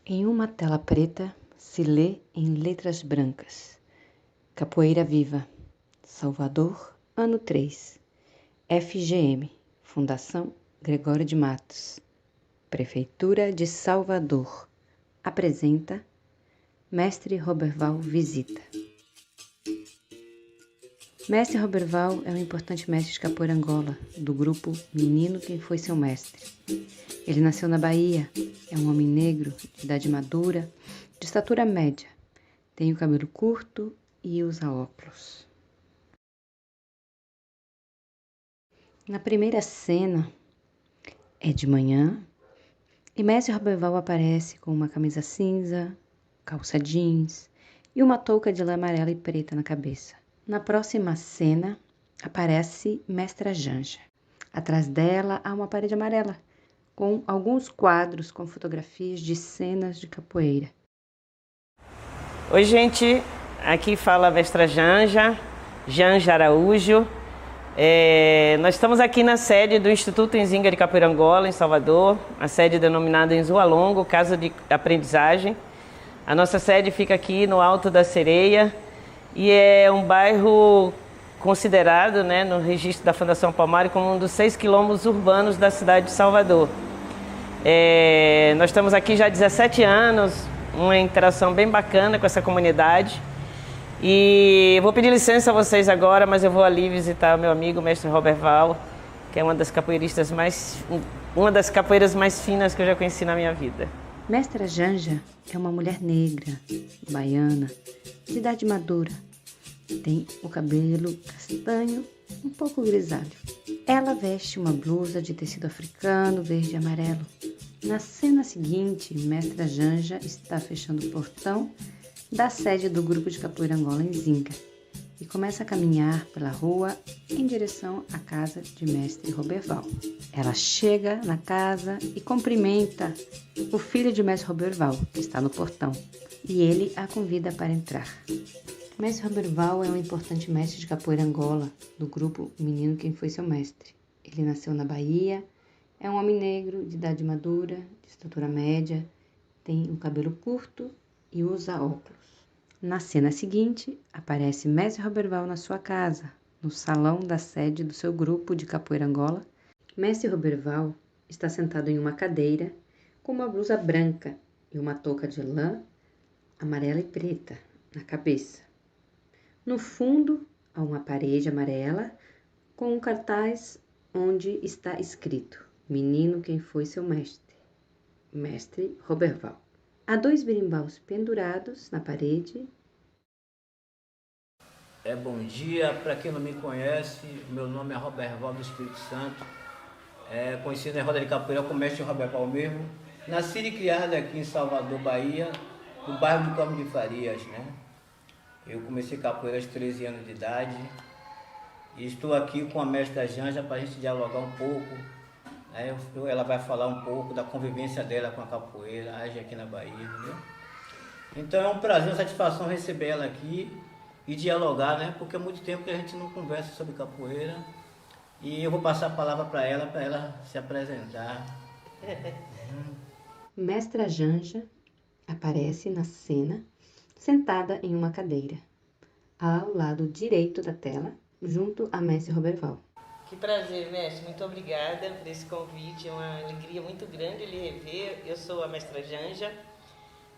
Em uma tela preta se lê em letras brancas: Capoeira Viva, Salvador, ano 3. FGM, Fundação Gregório de Matos. Prefeitura de Salvador. Apresenta Mestre Roberval Visita. Mestre Roberval é um importante mestre de capoeira Angola, do grupo Menino Quem Foi Seu Mestre. Ele nasceu na Bahia, é um homem negro, de idade madura, de estatura média, tem o cabelo curto e usa óculos. Na primeira cena, é de manhã, e Mestre Roberval aparece com uma camisa cinza, calça jeans e uma touca de lã amarela e preta na cabeça. Na próxima cena, aparece Mestra Janja. Atrás dela há uma parede amarela, com alguns quadros com fotografias de cenas de capoeira. Oi, gente, aqui fala a Mestra Janja Araújo. Nós estamos aqui na sede do Instituto Nzinga de Capoeira Angola, em Salvador, a sede denominada Nzua Longo, Casa de Aprendizagem. A nossa sede fica aqui no Alto da Sereia e é um bairro considerado, no registro da Fundação Palmares, como um dos 6 quilombos urbanos da cidade de Salvador. Nós estamos aqui já há 17 anos, uma interação bem bacana com essa comunidade. E eu vou pedir licença a vocês agora, mas eu vou ali visitar o meu amigo, Mestre Roberval, que é uma das capoeiras mais finas que eu já conheci na minha vida. Mestra Janja é uma mulher negra, baiana, de idade madura. Tem o cabelo castanho, um pouco grisalho. Ela veste uma blusa de tecido africano, verde e amarelo. Na cena seguinte, Mestra Janja está fechando o portão da sede do grupo de capoeira Angola em Nzinga e começa a caminhar pela rua em direção à casa de Mestre Roberval. Ela chega na casa e cumprimenta o filho de Mestre Roberval, que está no portão, e ele a convida para entrar. Mestre Roberval é um importante mestre de capoeira Angola, do grupo Menino Quem Foi Seu Mestre. Ele nasceu na Bahia, é um homem negro, de idade madura, de estatura média, tem o cabelo curto e usa óculos. Na cena seguinte, aparece Mestre Roberval na sua casa, no salão da sede do seu grupo de capoeira Angola. Mestre Roberval está sentado em uma cadeira com uma blusa branca e uma touca de lã amarela e preta na cabeça. No fundo, há uma parede amarela com um cartaz onde está escrito: Menino Quem Foi Seu Mestre, Mestre Roberval. Há 2 berimbaus pendurados na parede. Bom dia, para quem não me conhece, meu nome é Roberval do Espírito Santo, conhecido em roda de capoeira como Mestre Roberval mesmo. Nasci e criado aqui em Salvador, Bahia, no bairro de Campo de Farias, Eu comecei capoeira aos 13 anos de idade e estou aqui com a Mestra Janja para a gente dialogar um pouco. Ela vai falar um pouco da convivência dela com a capoeira, age aqui na Bahia, entendeu? Então é um prazer, uma satisfação receber ela aqui e dialogar, porque há muito tempo que a gente não conversa sobre capoeira. E eu vou passar a palavra para ela se apresentar. Mestra Janja aparece na cena, sentada em uma cadeira, ao lado direito da tela, junto a Mestre Roberval. Que prazer, mestre. Muito obrigada por esse convite. É uma alegria muito grande lhe rever. Eu sou a Mestra Janja.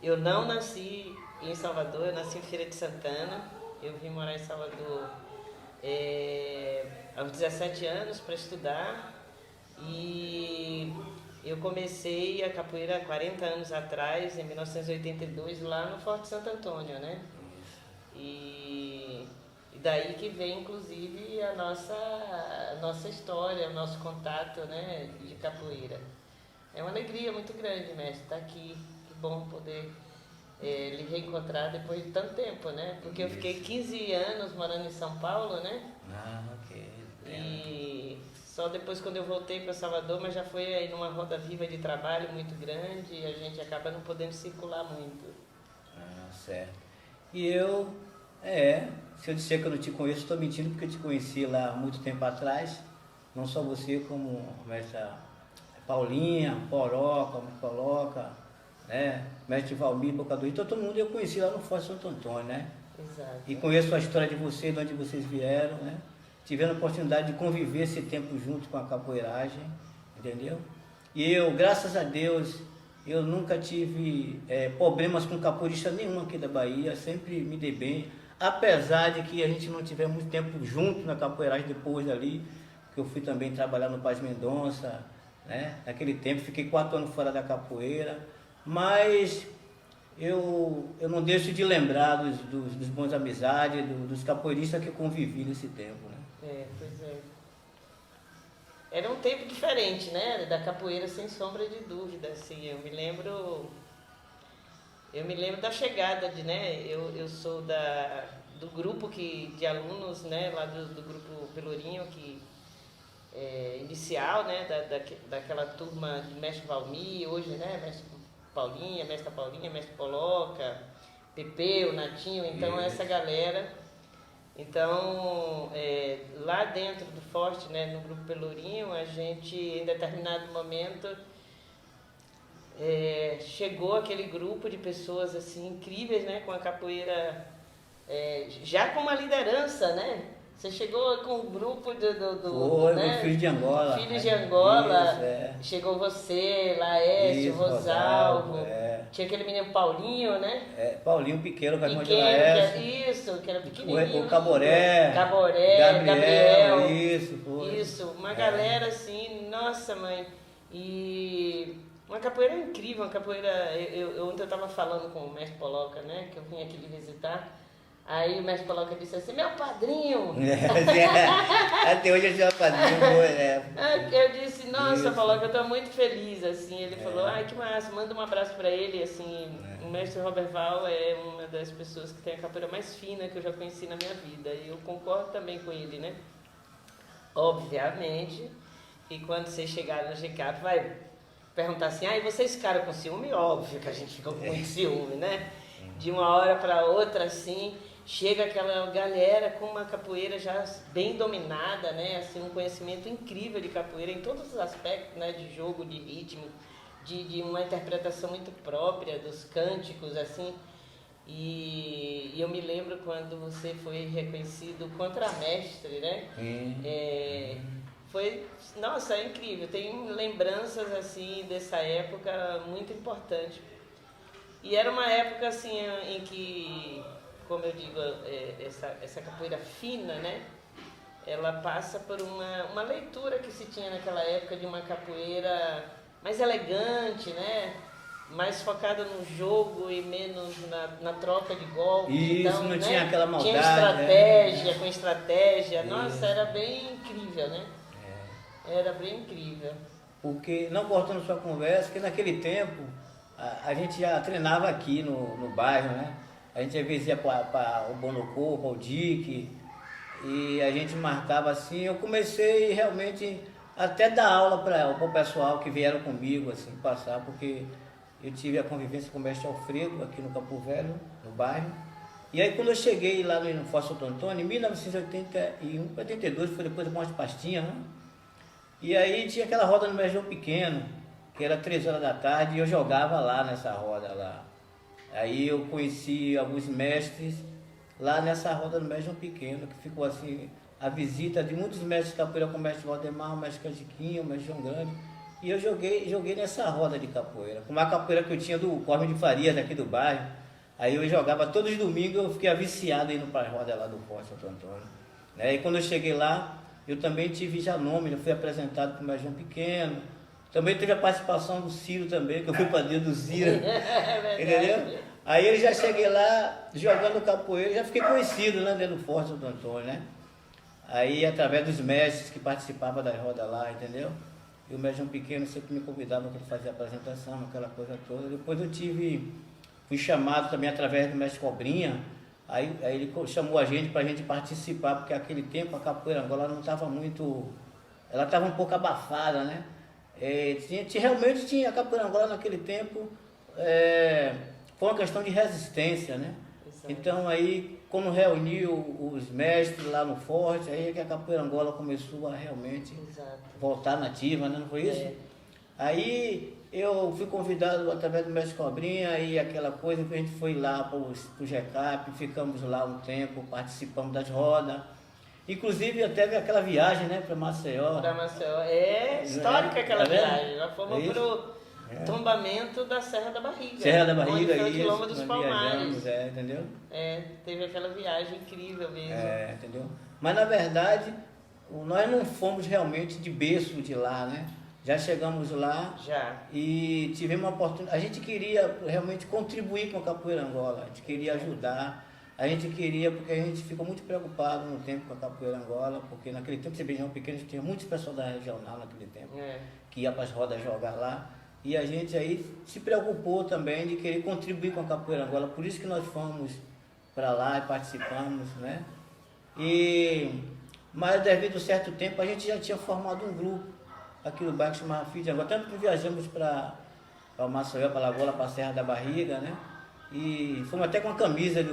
Eu não nasci em Salvador, eu nasci em Feira de Santana. Eu vim morar em Salvador aos 17 anos para estudar. E eu comecei a capoeira há 40 anos atrás, em 1982, lá no Forte Santo Antônio, E daí que vem, inclusive, a nossa história, o nosso contato, de capoeira. É uma alegria muito grande, mestre, estar aqui. Que bom poder lhe reencontrar depois de tanto tempo, Porque eu fiquei 15 anos morando em São Paulo, Ok. E só depois quando eu voltei para Salvador, mas já foi aí numa roda viva de trabalho muito grande e a gente acaba não podendo circular muito. Certo. E se eu disser que eu não te conheço, estou mentindo, porque eu te conheci lá há muito tempo atrás. Não só você, como a mestra Paulinha, Poroca, né? Mestre Valmir, Bocador, então todo mundo eu conheci lá no Forte Santo Antônio, né? Exato. E conheço a história de vocês, de onde vocês vieram, né? Tivemos a oportunidade de conviver esse tempo junto com a capoeiragem, entendeu? E eu, graças a Deus, eu nunca tive problemas com capoeirista nenhum aqui da Bahia, sempre me dei bem, apesar de que a gente não tiver muito tempo junto na capoeiragem depois dali, que eu fui também trabalhar no Paz Mendonça, né? Naquele tempo fiquei 4 anos fora da capoeira, mas eu não deixo de lembrar dos bons amizades, dos capoeiristas que eu convivi nesse tempo, né? Pois é. Era um tempo diferente, né? Da capoeira, sem sombra de dúvida, assim. Eu me lembro da chegada né? Eu sou do grupo de alunos, né? Lá do grupo Pelourinho, que inicial, né? Daquela turma de Mestre Valmir, hoje, né? Mestre Paulinha, Mestre Poloca, Pepeu, Natinho, então essa galera. Então, lá dentro do Forte, né, no Grupo Pelourinho, a gente, em determinado momento, chegou aquele grupo de pessoas assim incríveis, né, com a capoeira, já com uma liderança, né? Você chegou com um grupo Foi, né? Filhos de Angola. Filhos de Angola. Isso, chegou você, Laércio, Rosalvo. Tinha aquele menino Paulinho, né? Paulinho Pequeno, vai que era pequenininho. O Caboré. Gabriel. Isso, foi. Isso, uma galera assim, nossa mãe. E uma capoeira incrível, uma capoeira... Ontem eu estava falando com o mestre Poloca, né? Que eu vim aqui lhe visitar. Aí o mestre Poloca disse assim, meu padrinho! Até hoje eu sou padrinho. Eu disse, nossa, Poloca, eu estou muito feliz, assim. Ele falou, ai, que massa, manda um abraço para ele, assim. O mestre Robert Val é uma das pessoas que tem a capoeira mais fina que eu já conheci na minha vida. E eu concordo também com ele, né? Obviamente, e quando vocês chegarem no GCAP, vai perguntar assim, e vocês ficaram com ciúme? Óbvio que a gente ficou com muito ciúme, né? De uma hora para outra, assim... Chega aquela galera com uma capoeira já bem dominada, né? Assim, um conhecimento incrível de capoeira em todos os aspectos, né? De jogo, de ritmo, de uma interpretação muito própria dos cânticos, assim. E eu me lembro quando você foi reconhecido contramestre, né? Foi, nossa, é incrível. Tem lembranças, assim, dessa época muito importante. E era uma época, assim, em que... como eu digo, essa capoeira fina, né? Ela passa por uma leitura que se tinha naquela época de uma capoeira mais elegante, né? Mais focada no jogo e menos na troca de golpes. Isso, então, não né? tinha aquela maldade. Tinha estratégia, com estratégia. Nossa, era bem incrível, né? Era bem incrível. Porque, não cortando sua conversa, que naquele tempo a gente já treinava aqui no bairro, né? A gente às vezes ia para o Bonocô, para o Dique, e a gente marcava assim. Eu comecei realmente até dar aula para o pessoal que vieram comigo, assim, passar, porque eu tive a convivência com o mestre Alfredo aqui no Campo Velho, no bairro. E aí quando eu cheguei lá no Forte Santo Antônio, em 1981, 82, foi depois da morte de Pastinha, né? E aí tinha aquela roda no Mestre João Pequeno, que era 3 horas da tarde, e eu jogava lá nessa roda lá. Aí eu conheci alguns mestres lá nessa roda do Mestre João Pequeno, que ficou assim, a visita de muitos mestres de capoeira, como o mestre Valdemar, o mestre Canjiquinho, o mestre João Grande. E eu joguei nessa roda de capoeira, com uma capoeira que eu tinha do Cosme de Farias, aqui do bairro. Aí eu jogava todos os domingos, eu fiquei viciado indo para a roda lá do Forte Santo Antônio. E quando eu cheguei lá, eu também tive já nome, já fui apresentado para o Mestre João Pequeno. Também teve a participação do Ciro também, que eu fui padrinho do Ciro. Entendeu? Aí eu já cheguei lá, jogando capoeira, já fiquei conhecido, né, dentro do Forte Santo Antônio, né? Aí, através dos mestres que participavam das rodas lá, entendeu? E o Mestre João Pequeno sempre me convidava para fazer a apresentação, aquela coisa toda. Depois fui chamado também através do Mestre Cobrinha. Aí ele chamou a gente para a gente participar, porque naquele tempo a capoeira Angola não estava muito... Ela estava um pouco abafada, né? Realmente tinha a capoeira Angola naquele tempo, foi uma questão de resistência, né? Exato. Então aí, como reuniu os mestres lá no Forte, aí é que a capoeira Angola começou a realmente voltar nativa, né? Não foi isso? Aí eu fui convidado através do mestre Cobrinha e aquela coisa que a gente foi lá para o GECAP, ficamos lá um tempo, participamos das rodas. Inclusive teve aquela viagem, né, para Maceió. Para Maceió. É histórica aquela viagem. Nós fomos para o tombamento da Serra da Barriga. Serra da Barriga, onde foi o isso. quilombo dos Palmares. Viajamos, entendeu? Teve aquela viagem incrível mesmo. Entendeu? Mas na verdade, nós não fomos realmente de berço de lá, né? Já chegamos lá e tivemos uma oportunidade. A gente queria realmente contribuir com a Capoeira Angola, a gente queria ajudar, a gente queria, porque a gente ficou muito preocupado no tempo com a Capoeira Angola, porque naquele tempo, você beijão pequeno, a gente tinha muitos pessoal da regional naquele tempo, que ia para as rodas jogar lá, e a gente aí se preocupou também de querer contribuir com a Capoeira Angola, por isso que nós fomos para lá e participamos, né? Mas devido a certo tempo, a gente já tinha formado um grupo aqui no bairro que chamava Filho de Angola, tanto que viajamos para Maceió, para Lagoa, para a Serra da Barriga, né? E fomos até com a camisa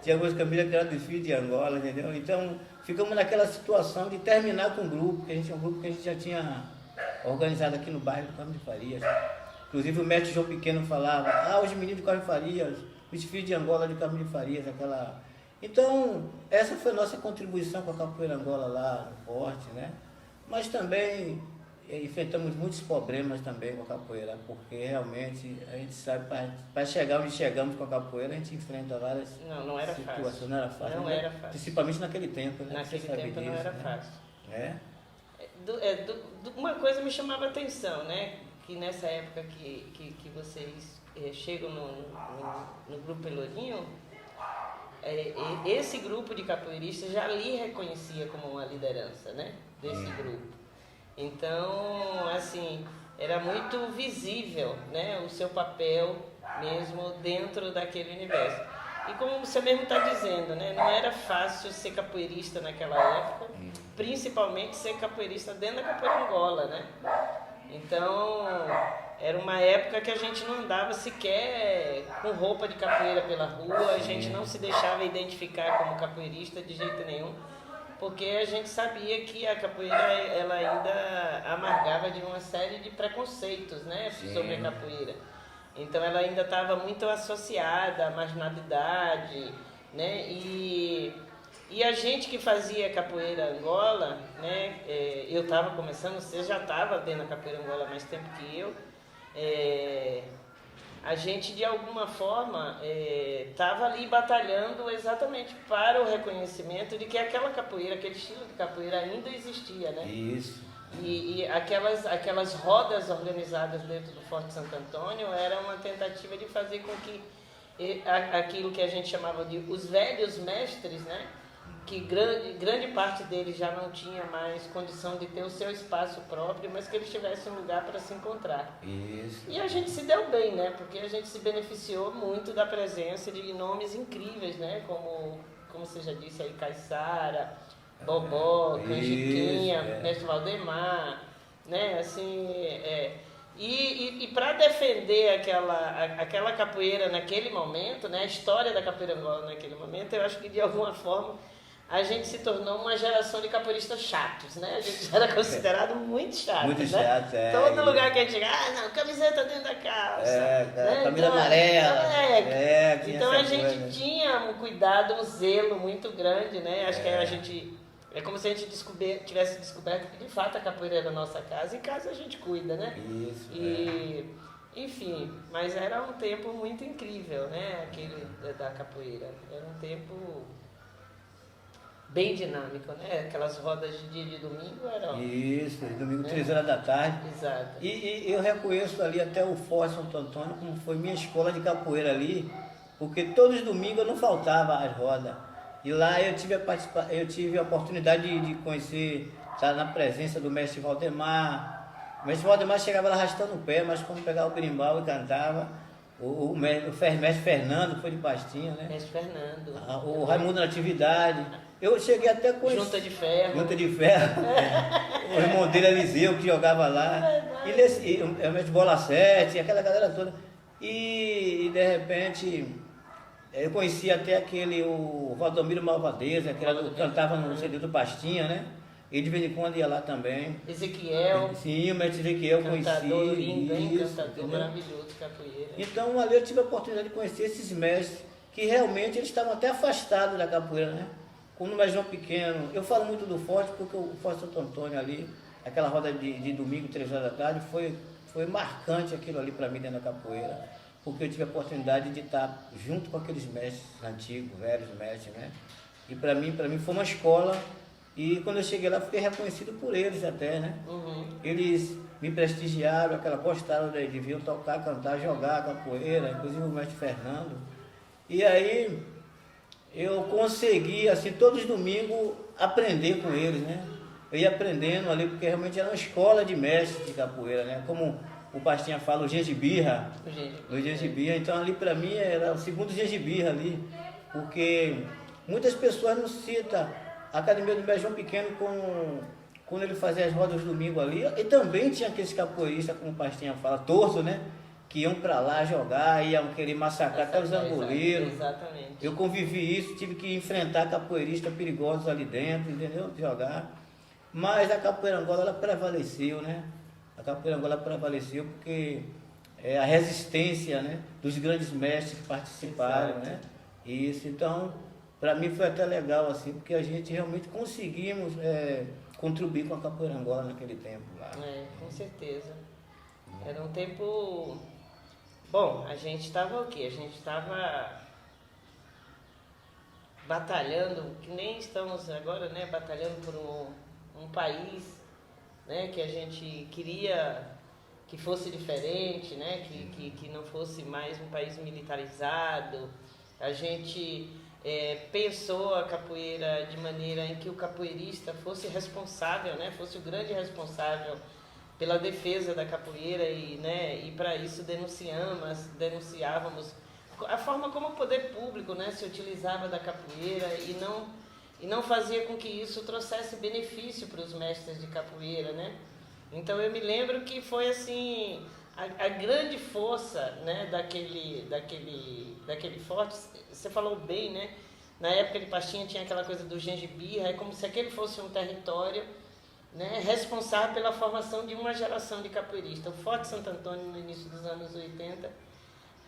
tinha algumas camisas que eram do Filho de Angola, entendeu? Então, ficamos naquela situação de terminar com o grupo, porque a gente é um grupo que a gente já tinha organizado aqui no bairro do Carmo de Farias. Inclusive o mestre João Pequeno falava, os meninos do Carmo de Farias, os Filhos de Angola do Carmo de Farias, aquela... Então, essa foi a nossa contribuição com a Capoeira Angola lá no Forte, né? Mas também enfrentamos muitos problemas também com a capoeira, porque realmente a gente sabe, para chegar onde chegamos com a capoeira, a gente enfrenta várias não era situações. Fácil. Não era fácil. Não era fácil. Principalmente naquele tempo, né? Naquele tempo não era fácil. Uma coisa me chamava a atenção, né? Que nessa época que vocês chegam no Grupo Pelourinho, esse grupo de capoeiristas já lhe reconhecia como uma liderança, né? Desse grupo. Então, assim, era muito visível, né, o seu papel mesmo dentro daquele universo. E como você mesmo está dizendo, né, não era fácil ser capoeirista naquela época, principalmente ser capoeirista dentro da Capoeira Angola, né? Então, era uma época que a gente não andava sequer com roupa de capoeira pela rua, a gente não se deixava identificar como capoeirista de jeito nenhum, porque a gente sabia que a capoeira ela ainda amargava de uma série de preconceitos, né, sobre a capoeira. Então ela ainda estava muito associada à marginalidade, né, e a gente que fazia capoeira Angola, né, eu estava começando, você já estava dentro da capoeira Angola há mais tempo que eu, a gente de alguma forma estava ali batalhando exatamente para o reconhecimento de que aquela capoeira, aquele estilo de capoeira ainda existia, né? Isso. E aquelas rodas organizadas dentro do Forte Santo Antônio era uma tentativa de fazer com que aquilo que a gente chamava de os velhos mestres, né? Que grande parte deles já não tinha mais condição de ter o seu espaço próprio, mas que eles tivessem um lugar para se encontrar. Isso. E a gente se deu bem, né? Porque a gente se beneficiou muito da presença de nomes incríveis, né? Como você já disse aí, Caiçara, Bobó, Canjiquinha, Mestre Valdemar, né? Assim, E para defender aquela capoeira naquele momento, né? A história da capoeira Angola naquele momento, eu acho que de alguma forma a gente se tornou uma geração de capoeiristas chatos, né? A gente era considerado muito chato, muito né? chato, Todo lugar que a gente chega, não, camiseta dentro da calça. Né? Camisa amarela. Então a gente tinha um cuidado, um zelo muito grande, né? Acho que a gente... É como se a gente tivesse descoberto que de fato a capoeira era a nossa casa, e casa a gente cuida, né? Isso. Enfim, mas era um tempo muito incrível, né? Aquele da capoeira. Era um tempo bem dinâmico, né? Aquelas rodas de dia e de domingo eram... Isso, domingo, 3 horas da tarde. Exato. E eu reconheço ali até o Forte Santo Antônio como foi minha escola de capoeira ali, porque todos os domingos eu não faltava às rodas. E lá eu tive a oportunidade de conhecer, estar na presença do mestre Valdemar. O mestre Valdemar chegava lá arrastando o pé, mas quando pegava o berimbau e cantava, o mestre Fernando foi de Pastinha, né? Mestre Fernando. O Raimundo Natividade. Eu cheguei até a conhecer. Junta de Ferro. Junta de Ferro. O irmão dele, Eliseu, que jogava lá. E o mestre Bola 7, aquela galera toda. E de repente... Eu conheci até o Valdomiro Malvadeza, que cantava no CD do Pastinha, né? E de vez em quando ia lá também. Ezequiel. Sim, o mestre Ezequiel Cantador conheci. lindo, hein? Isso, Cantador entendeu? maravilhoso, capoeira. Então ali eu tive a oportunidade de conhecer esses mestres que realmente eles estavam até afastados da capoeira, né? Quando mais João Pequeno, eu falo muito do Forte porque o Forte Santo Antônio ali, aquela roda de domingo, 3 horas da tarde, foi marcante aquilo ali para mim dentro da capoeira, porque eu tive a oportunidade de estar junto com aqueles mestres antigos, velhos mestres, né? E para mim foi uma escola. E quando eu cheguei lá, fiquei reconhecido por eles até, né? Eles me prestigiaram, gostaram de vir tocar, cantar, jogar capoeira, inclusive o mestre Fernando. E aí eu consegui, assim, todos os domingos, aprender com eles, né? Eu ia aprendendo ali, porque realmente era uma escola de mestres de capoeira, né? Como o Pastinha fala, o Gengibirra. O Gengibirra. Então ali para mim era o segundo Gengibirra ali, porque muitas pessoas não citam a Academia do Mestre João Pequeno quando ele fazia as rodas domingo ali, e também tinha aqueles capoeiristas, como o Pastinha fala, torso, né? Que iam para lá jogar, iam querer massacrar até os angoleiros. Exatamente. Eu convivi isso, tive que enfrentar capoeiristas perigosos ali dentro, entendeu? Jogar. Mas a capoeira Angola, ela prevaleceu, né? A capoeira Angola prevaleceu porque a resistência, né, dos grandes mestres que participaram, Exato. né? Isso, então, para mim foi até legal, assim, porque a gente realmente conseguimos contribuir com a capoeira Angola naquele tempo lá. Com certeza. Era um tempo... Bom, a gente estava o quê? A gente estava batalhando, que nem estamos agora, né? Batalhando por um país, né? Que a gente queria que fosse diferente, né? Que não fosse mais um país militarizado. A gente pensou a capoeira de maneira em que o capoeirista fosse responsável, né? Fosse o grande responsável pela defesa da capoeira e para isso denunciávamos a forma como o poder público, né, se utilizava da capoeira e não fazia com que isso trouxesse benefício para os mestres de capoeira, né? Então eu me lembro que foi assim a grande força, né, daquele forte. Você falou bem, né? Na época de Pastinha tinha aquela coisa do Gengibirra, é como se aquele fosse um território, né, responsável pela formação de uma geração de capoeiristas. O Forte Santo Antônio, no início dos anos 80,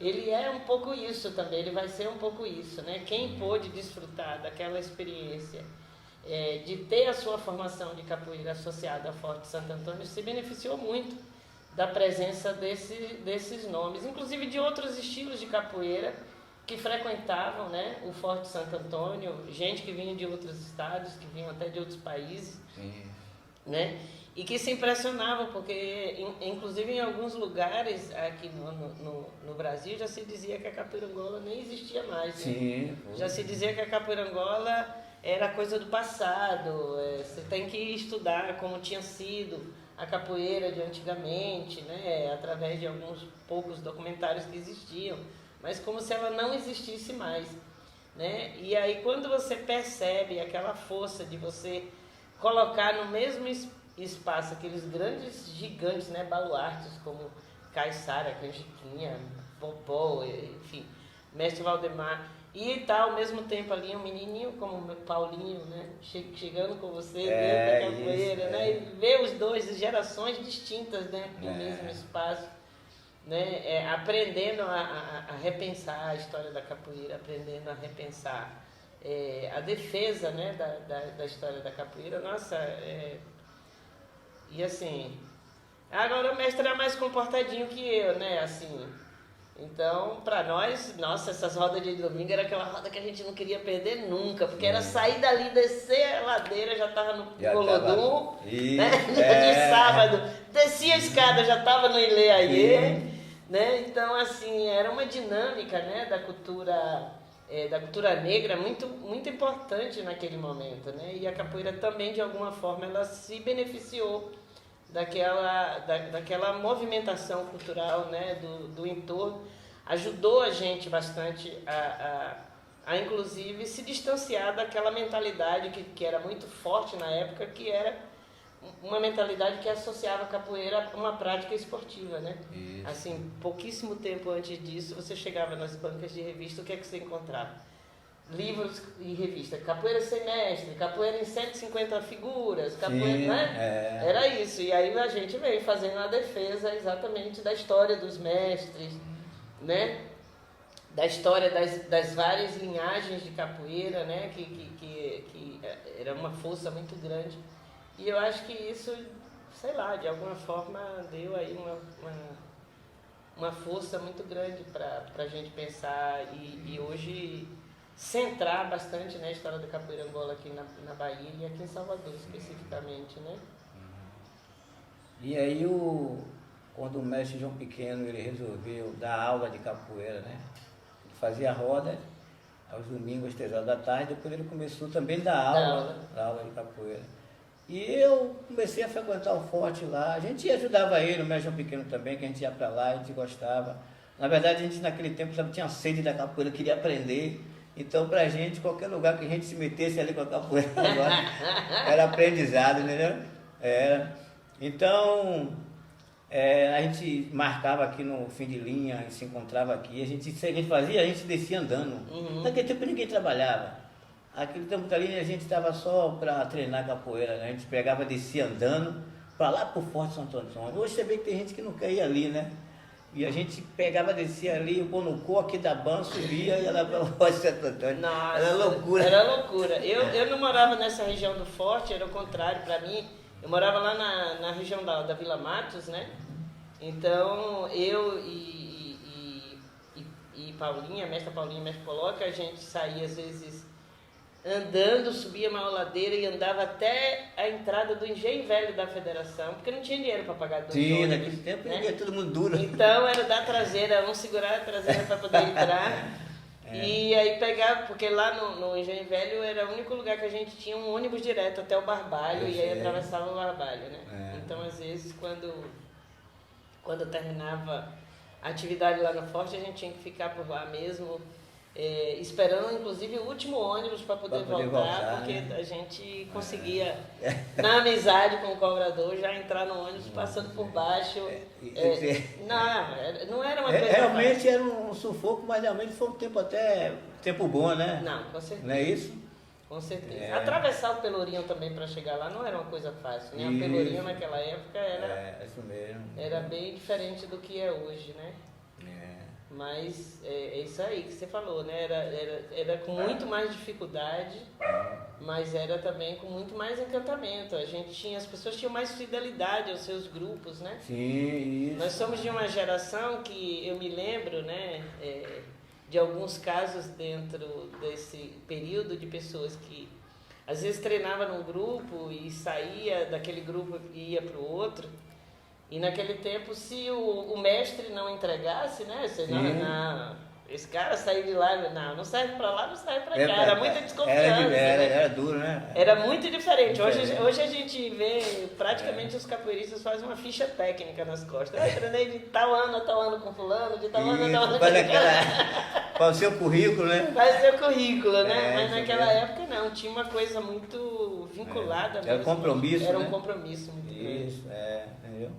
ele é um pouco isso também, ele vai ser um pouco isso, né? Quem pôde desfrutar daquela experiência de ter a sua formação de capoeira associada ao Forte Santo Antônio se beneficiou muito da presença desses nomes, inclusive de outros estilos de capoeira que frequentavam, né, o Forte Santo Antônio, gente que vinha de outros estados, que vinham até de outros países. Sim. Né? E que se impressionavam, porque inclusive em alguns lugares aqui no Brasil já se dizia que a capoeira Angola nem existia mais. Né? Sim. Já se dizia que a capoeira Angola era coisa do passado, você tem que estudar como tinha sido a capoeira de antigamente, né? Através de alguns poucos documentários que existiam, mas como se ela não existisse mais. Né? E aí quando você percebe aquela força de você colocar no mesmo espaço aqueles grandes gigantes, né, baluartes como Caiçara, Canjiquinha, Popó, enfim, Mestre Valdemar, e tá ao mesmo tempo ali um menininho como o Paulinho, né, chegando com você dentro da capoeira, né, e ver os dois, gerações distintas dentro do mesmo espaço, né, aprendendo a repensar a história da capoeira, aprendendo a repensar a defesa, né, da história da capoeira. Nossa, e assim, agora o mestre era mais comportadinho que eu, né, assim, então para nós, nossa, essas rodas de domingo era aquela roda que a gente não queria perder nunca, porque era sair dali, descer a ladeira, já estava no Golodum, né, de sábado, descia a escada, já estava no Ileaie, né, então assim, era uma dinâmica, né, da cultura negra muito, muito importante naquele momento, né? E a capoeira também, de alguma forma, ela se beneficiou daquela movimentação cultural, né? do entorno, ajudou a gente bastante a inclusive, se distanciar daquela mentalidade que era muito forte na época, que era uma mentalidade que associava a capoeira a uma prática esportiva, né? Isso. Assim, pouquíssimo tempo antes disso, você chegava nas bancas de revista, o que é que você encontrava? livros e revistas, capoeira sem mestre, capoeira em 150 figuras, capoeira, Sim, né? Era isso. E aí a gente veio fazendo a defesa exatamente da história dos mestres, né? Da história das várias linhagens de capoeira, né? Que era uma força muito grande. E eu acho que isso, sei lá, de alguma forma deu aí uma força muito grande para a gente pensar e hoje centrar bastante, né, a história da capoeira Angola aqui na Bahia e aqui em Salvador especificamente, né? E aí, quando o mestre João Pequeno ele resolveu dar aula de capoeira, né? Ele fazia roda aos domingos, às 3 horas da tarde, depois ele começou também a dar aula de capoeira. E eu comecei a frequentar o forte lá, a gente ajudava ele, o mestre João Pequeno também, que a gente ia para lá, a gente gostava. Na verdade, a gente naquele tempo já tinha sede da capoeira, queria aprender. Então, pra gente, qualquer lugar que a gente se metesse ali com a capoeira agora, era aprendizado, entendeu? Então, a gente marcava aqui no fim de linha, se encontrava aqui, a gente fazia, a gente descia andando. Naquele tempo ninguém trabalhava. Aquele tempo ali a gente estava só para treinar capoeira, né? A gente pegava, descia andando para lá pro Forte Santo Antônio. Hoje você vê que tem gente que não quer ir ali, né? E a gente pegava, descia ali, pôr no coque da ban, subia e ia lá para o Forte Santo Antônio. Nossa, era loucura. Era loucura. Eu não morava nessa região do Forte, era o contrário para mim. Eu morava lá na região da Vila Matos, né? Então, eu e Paulinha, mestre Poloca, a gente saía às vezes andando, subia uma ladeira e andava até a entrada do Engenho Velho da Federação, porque não tinha dinheiro para pagar dois Sim, ônibus, naquele tempo né? ia todo mundo duro. Então era dar traseira, um segurar a traseira para poder entrar. E aí pegava, porque lá no Engenho Velho era o único lugar que a gente tinha um ônibus direto até o Barbalho, e aí atravessava o Barbalho, né? Então às vezes quando terminava a atividade lá no Forte, a gente tinha que ficar por lá mesmo, esperando inclusive o último ônibus para poder voltar, porque né? A gente conseguia, na amizade com o cobrador, já entrar no ônibus passando por baixo. Não era uma coisa realmente fácil. Era um sufoco, mas realmente foi um tempo bom, né? Não, com certeza. Não é isso? Com certeza. Atravessar o Pelourinho também para chegar lá não era uma coisa fácil, né? O Pelourinho naquela época isso mesmo. Era bem diferente do que é hoje, né? Mas é isso aí que você falou, né? Era com muito mais dificuldade, mas era também com muito mais encantamento. As pessoas tinham mais fidelidade aos seus grupos, né? Sim, isso. Nós somos de uma geração que eu me lembro, né? De alguns casos dentro desse período de pessoas que às vezes treinava num grupo e saía daquele grupo e ia para o outro. E naquele tempo, se o mestre não entregasse, né? Esse cara saiu de lá, não serve para lá, não serve para cá. Era muita desconfiança. Era duro, né? Era muito diferente. Hoje a gente vê, praticamente os capoeiristas fazem uma ficha técnica nas costas. Eu treinei de tal ano a tal ano com fulano, de tal ano a tal ano com fulano. Para o seu currículo, né? Faz o seu currículo, né? Mas naquela época não, tinha uma coisa muito vinculada. Era compromisso, Era né? um compromisso muito grande. Isso, entendeu?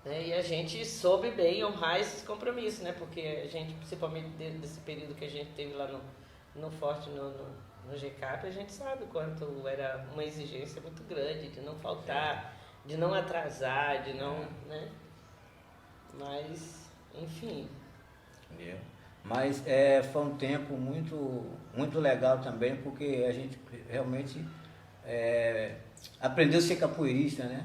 E a gente soube bem honrar esses compromissos, né? Porque a gente, principalmente desse período que a gente teve lá no Forte, no GCAP, a gente sabe o quanto era uma exigência muito grande de não faltar, de não atrasar, de não, né? Mas, enfim. Mas foi um tempo muito, muito legal também, porque a gente realmente aprendeu a ser capoeirista, né?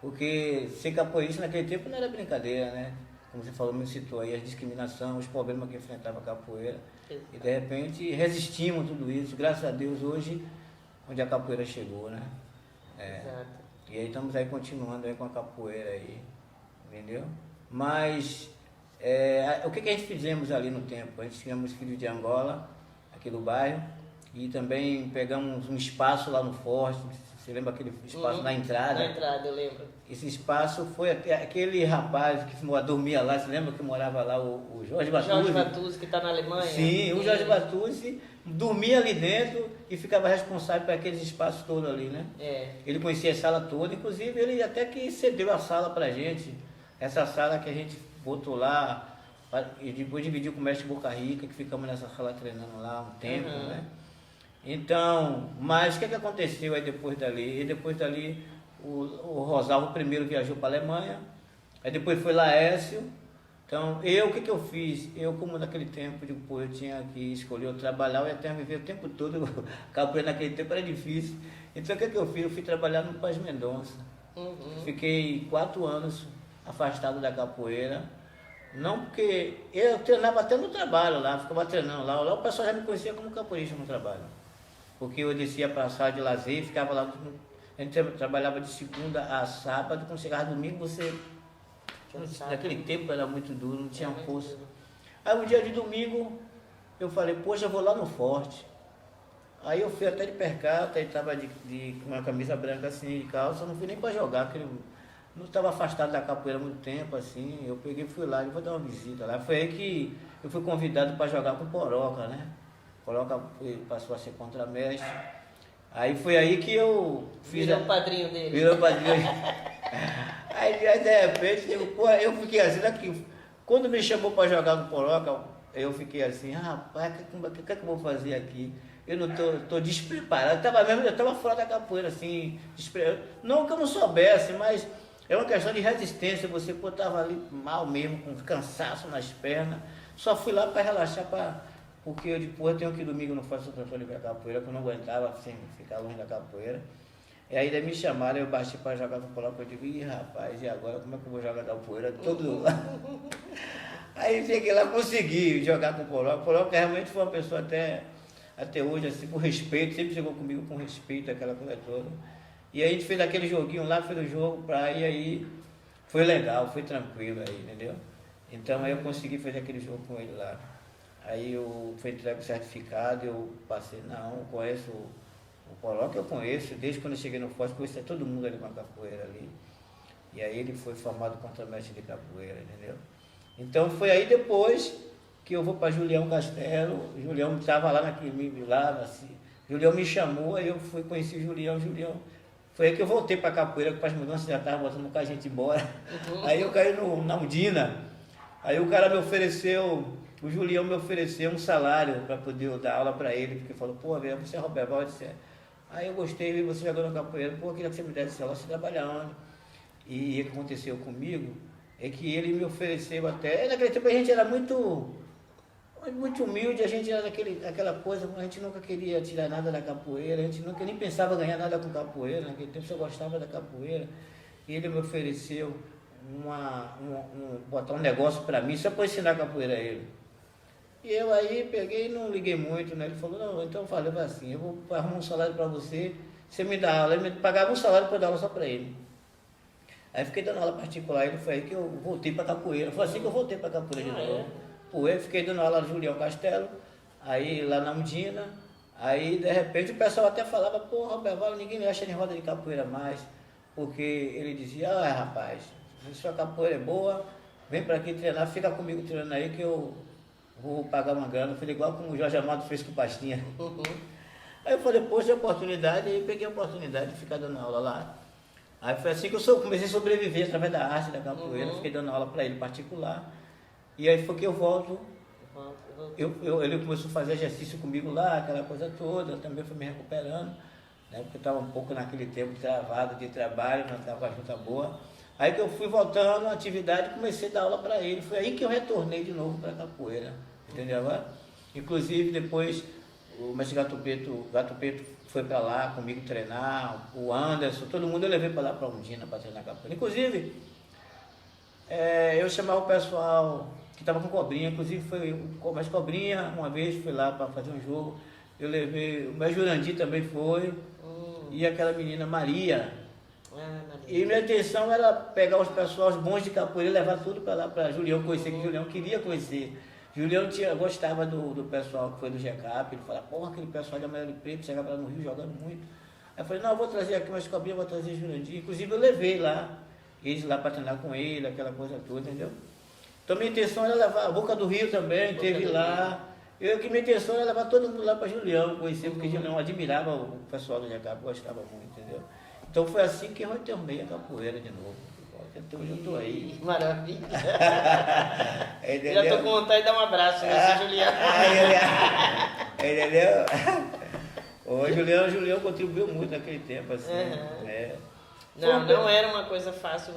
Porque ser capoeirista naquele tempo não era brincadeira, né? Como você falou, me citou aí, a discriminação, os problemas que enfrentava a capoeira. Exato. E de repente resistimos a tudo isso, graças a Deus hoje, onde a capoeira chegou, né? Exato. E aí estamos aí continuando aí com a capoeira aí, entendeu? Mas o que a gente fizemos ali no tempo? A gente tivemos Filhos de Angola, aqui no bairro, e também pegamos um espaço lá no Forte. Você lembra aquele espaço na entrada? Na entrada, eu lembro. Esse espaço foi aquele rapaz que dormia lá, você lembra que morava lá, o Jorge Batuzzi? Jorge Batuzzi, que está na Alemanha. Sim, o Jorge Batuzzi dormia ali dentro e ficava responsável por aqueles espaços todos ali, né? Ele conhecia a sala toda, inclusive ele até que cedeu a sala pra gente. Essa sala que a gente botou lá, E depois dividi com o mestre Boca Rica, que ficamos nessa sala treinando lá um tempo, né? Então, mas o que aconteceu aí depois dali? E depois dali, o Rosalvo primeiro viajou para a Alemanha, aí depois foi Laércio. Então, o que eu fiz? Eu, como naquele tempo, depois eu tinha que escolher eu trabalhar, eu ia até viver o tempo todo, capoeira naquele tempo era difícil. Então, o que eu fiz? Eu fui trabalhar no Paz Mendonça. Fiquei 4 anos afastado da capoeira. Não porque eu treinava até no trabalho lá, ficava treinando lá. Lá o pessoal já me conhecia como capoeirista no trabalho. Porque eu descia para a sala de lazer, ficava lá. A gente trabalhava de segunda a sábado, quando chegava domingo você... Naquele tempo era muito duro, não tinha força. Aí um dia de domingo eu falei, poxa, eu vou lá no Forte. Aí eu fui até de percata, ele estava com uma camisa branca assim, de calça, não fui nem para jogar, porque eu não estava afastado da capoeira há muito tempo, assim. Eu peguei e fui lá, e vou dar uma visita lá. Foi aí que eu fui convidado para jogar com o Poroca, né? O Poroca passou a ser contramestre. Aí foi aí que eu fiz... Virou o padrinho dele. Virou o padrinho dele. Aí de repente, eu fiquei assim, daqui. Quando me chamou para jogar no Poroca, eu fiquei assim, rapaz, o que eu vou fazer aqui? Eu não tô despreparado. Eu estava fora da capoeira, assim, não que eu não soubesse, mas é uma questão de resistência. Você estava ali mal mesmo, com cansaço nas pernas. Só fui lá para relaxar, porque eu depois tenho que domingo não faço transtorno de capoeira, que eu não aguentava assim, ficar longe da capoeira. E aí daí me chamaram, eu baixei para jogar com o Poroca, eu digo, ih rapaz, e agora como é que eu vou jogar capoeira todo lá? Aí cheguei lá, consegui jogar com o Poroca. O Poroca realmente foi uma pessoa até hoje, assim, com respeito, sempre chegou comigo com respeito, aquela coisa toda. E aí a gente fez aquele joguinho lá, fez o jogo pra ir, aí foi legal, foi tranquilo aí, entendeu? Então aí eu consegui fazer aquele jogo com ele lá. Aí eu fui entregue o certificado, eu passei, não, eu conheço o Poroca, eu conheço, desde quando eu cheguei no Forte, conhecia todo mundo ali com a capoeira ali. E aí ele foi formado contramestre de capoeira, entendeu? Então foi aí depois que eu vou para Julião Castelo. Julião estava lá naquele lá, assim. Julião me chamou, aí eu fui conhecer Julião. Foi aí que eu voltei para capoeira, que as mudanças já estavam botando com a gente embora. Aí eu caí na Undina. Aí o cara me ofereceu, o Julião me ofereceu um salário para poder dar aula para ele, porque falou, pô, velho, você é Roberto Valde, você é. Aí eu gostei, vi você jogando capoeira, pô, queria que você me desse esse negócio, você trabalha onde? E o que aconteceu comigo é que ele me ofereceu até, naquele tempo a gente era muito humilde, a gente era aquela coisa, a gente nunca queria tirar nada da capoeira, a gente nunca nem pensava ganhar nada com capoeira, naquele tempo eu gostava da capoeira, e ele me ofereceu botar um negócio para mim, só para ensinar capoeira a ele. E eu aí peguei e não liguei muito, né? Ele falou, não, então eu falei assim, eu vou arrumar um salário para você me dá aula. Ele me pagava um salário para dar aula só para ele. Aí fiquei dando aula particular, ele foi aí que eu voltei para capoeira. Foi assim que eu voltei para capoeira de novo. Eu fiquei dando aula no Julião Castelo, aí lá na Undina, aí de repente o pessoal até falava, pô, Roberto Valde, ninguém me acha em roda de capoeira mais, porque ele dizia, rapaz, sua capoeira é boa, vem para aqui treinar, fica comigo treinando aí que eu vou pagar uma grana. Eu falei, igual como o Jorge Amado fez com o Pastinha. Aí eu falei, poxa, oportunidade, e peguei a oportunidade de ficar dando aula lá. Aí foi assim que eu comecei a sobreviver através da arte da capoeira, fiquei dando aula para ele particular. E aí foi que eu volto, ele começou a fazer exercício comigo lá, aquela coisa toda, eu também fui me recuperando, né, porque eu estava um pouco naquele tempo travado de trabalho, não estava com a junta boa. Aí que eu fui voltando à atividade e comecei a dar aula para ele, foi aí que eu retornei de novo para a capoeira, entendeu agora? Inclusive depois o mestre Gato Preto foi para lá comigo treinar, o Anderson, todo mundo eu levei para lá para Undina para treinar capoeira. Inclusive, eu chamava o pessoal que estava com Cobrinha, inclusive foi o mestre Cobrinha, uma vez foi lá para fazer um jogo, eu levei, o mestre Jurandir também foi, e aquela menina Maria. E minha intenção era pegar os pessoal, os bons de capoeira e levar tudo para lá, para Julião conhecer, que Julião queria conhecer. Julião gostava do pessoal que foi do GECAP, ele falava, porra, aquele pessoal de Amarelo e Preto chegava lá no Rio jogando muito. Aí eu falei, não, eu vou trazer aqui umas cobrinhas, vou trazer Jurandir. Inclusive eu levei lá, eles lá para treinar com ele, aquela coisa toda, entendeu? Então minha intenção era levar, a Boca do Rio também, teve lá. Minha intenção era levar todo mundo lá para Julião, conhecer, porque Julião admirava o pessoal do GECAP, gostava muito, entendeu? Então foi assim que eu retornei a capoeira de novo. hoje eu tô aí. Maravilha. Entendeu? Já tô com vontade de dar um abraço nesse Julião. Entendeu? O Julião contribuiu muito naquele tempo, assim. Não era uma coisa fácil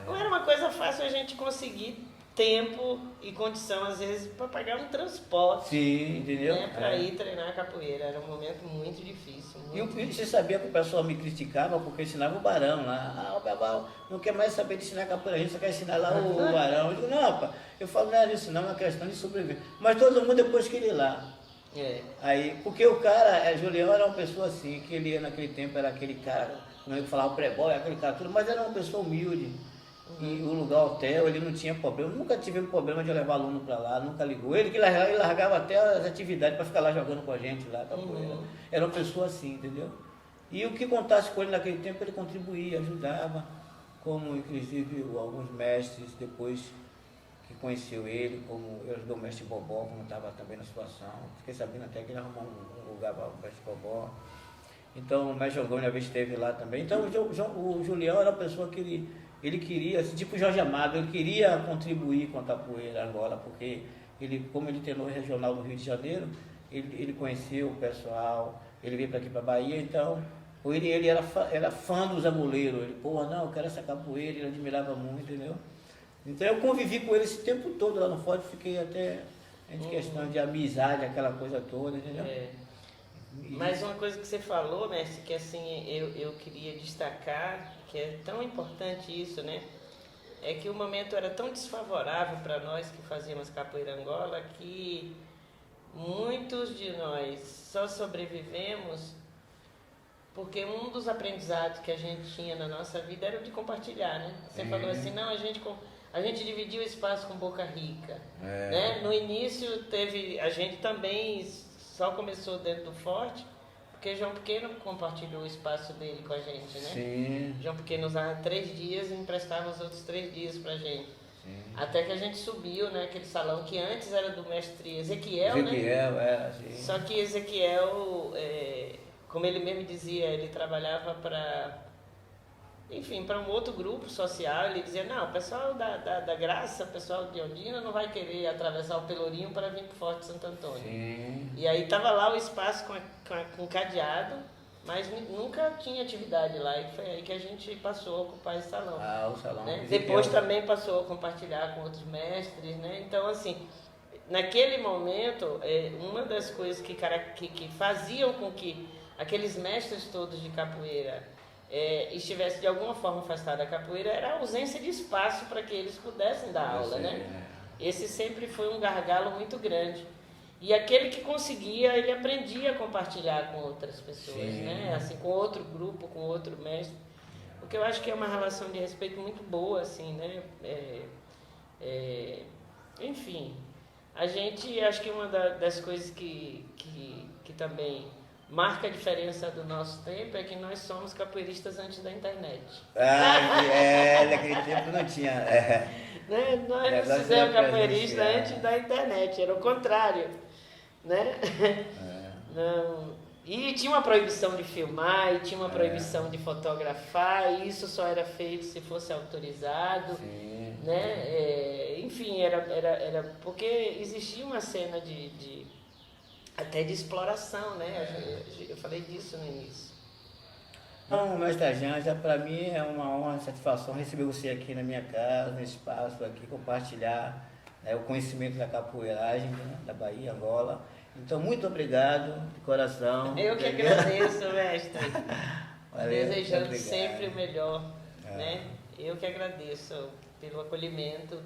Não era uma coisa fácil a gente conseguir tempo e condição, às vezes, para pagar um transporte. Sim, entendeu? Né, para ir treinar capoeira. Era um momento muito difícil. E você sabia que o pessoal me criticava porque eu ensinava o Barão lá. O Bebal não quer mais saber de ensinar capoeira, a gente só quer ensinar lá o Barão. Eu digo, não, rapaz, eu falo, não é isso não, é uma questão de sobreviver. Mas todo mundo depois queria ir lá. Aí, porque o cara, Julião era uma pessoa assim, que ele naquele tempo era aquele cara, como é que falava, pré-boy, aquele cara tudo, mas era uma pessoa humilde. E o lugar, o hotel, ele não tinha problema, nunca tivemos problema de levar aluno para lá, nunca ligou. Ele que largava até as atividades para ficar lá jogando com a gente lá, capoeira. Era uma pessoa assim, entendeu? E o que contasse com ele naquele tempo, ele contribuía, ajudava, como inclusive alguns mestres depois que conheceu ele, como eu ajudei o mestre Bobó, como estava também na situação. Fiquei sabendo até que ele arrumou um lugar para o mestre Bobó. Então o mestre Jogão uma vez esteve lá também. Então o Julião era uma pessoa que ele queria, assim, tipo o Jorge Amado, ele queria contribuir com a capoeira Angola, porque como ele treinou regional no Rio de Janeiro, ele conheceu o pessoal, ele veio para aqui para Bahia, então ele era fã dos amuleiros, ele, não, eu quero essa capoeira, ele admirava muito, entendeu? Então eu convivi com ele esse tempo todo lá no Forte, fiquei até em questão de amizade, aquela coisa toda, entendeu? Mas uma coisa que você falou, mestre, que assim eu queria destacar, que é tão importante isso, né? É que o momento era tão desfavorável para nós que fazíamos capoeira Angola que muitos de nós só sobrevivemos porque um dos aprendizados que a gente tinha na nossa vida era o de compartilhar, né? Você falou assim, não, a gente dividiu o espaço com Boca Rica, né? No início a gente também só começou dentro do Forte, porque João Pequeno compartilhou o espaço dele com a gente, né? Sim. João Pequeno usava 3 dias e emprestava os outros 3 dias pra gente. Sim. Até que a gente subiu, né? Aquele salão que antes era do mestre Ezequiel, né? Ezequiel, sim. Só que Ezequiel, como ele mesmo dizia, ele trabalhava para um outro grupo social. Ele dizia, não, o pessoal da Graça, o pessoal de Ondina não vai querer atravessar o Pelourinho para vir para o Forte Santo Antônio. Sim. E aí estava lá o espaço com cadeado, mas nunca tinha atividade lá, e foi aí que a gente passou a ocupar esse salão. O salão. Né? Depois também passou a compartilhar com outros mestres, né? Então, assim, naquele momento, uma das coisas que faziam com que aqueles mestres todos de capoeira estivesse de alguma forma afastado da capoeira era a ausência de espaço para que eles pudessem dar aula, né? Esse sempre foi um gargalo muito grande. E aquele que conseguia, ele aprendia a compartilhar com outras pessoas, né? Assim, com outro grupo, com outro mestre. Porque eu acho que é uma relação de respeito muito boa, assim, né? Enfim, acho que uma das coisas que também marca a diferença do nosso tempo é que nós somos capoeiristas antes da internet. Naquele tempo não tinha. Né? Nós não fizemos capoeirista antes da internet, era o contrário. Né? Não. E tinha uma proibição de filmar, e tinha uma proibição de fotografar, e isso só era feito se fosse autorizado. Sim. Né? Enfim, era porque existia uma cena até de exploração, né? Eu falei disso no início. Não, mestre Janja, para mim é uma honra, uma satisfação receber você aqui na minha casa, no espaço aqui, compartilhar o conhecimento da capoeiragem, né, da Bahia, Angola. Então, muito obrigado, de coração. Eu que agradeço, mestre. Desejando sempre o melhor, né? Eu que agradeço pelo acolhimento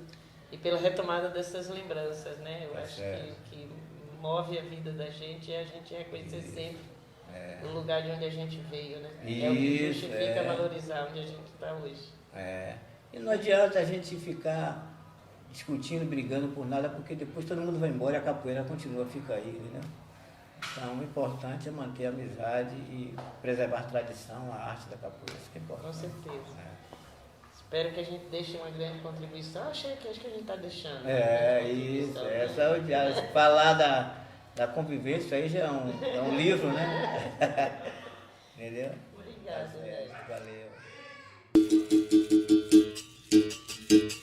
e pela retomada dessas lembranças, né? Eu acho que move a vida da gente e a gente reconhecer sempre o lugar de onde a gente veio, né? É o que justifica valorizar onde a gente está hoje. E não adianta a gente ficar discutindo, brigando por nada, porque depois todo mundo vai embora e a capoeira continua, fica aí, né? Então o importante é manter a amizade e preservar a tradição, a arte da capoeira, isso que é importante. Com certeza. Espero que a gente deixe uma grande contribuição. Acho que a gente está deixando. Isso. Falar da convivência aí já é um livro, né? Entendeu? Obrigado, Valeu. Deus.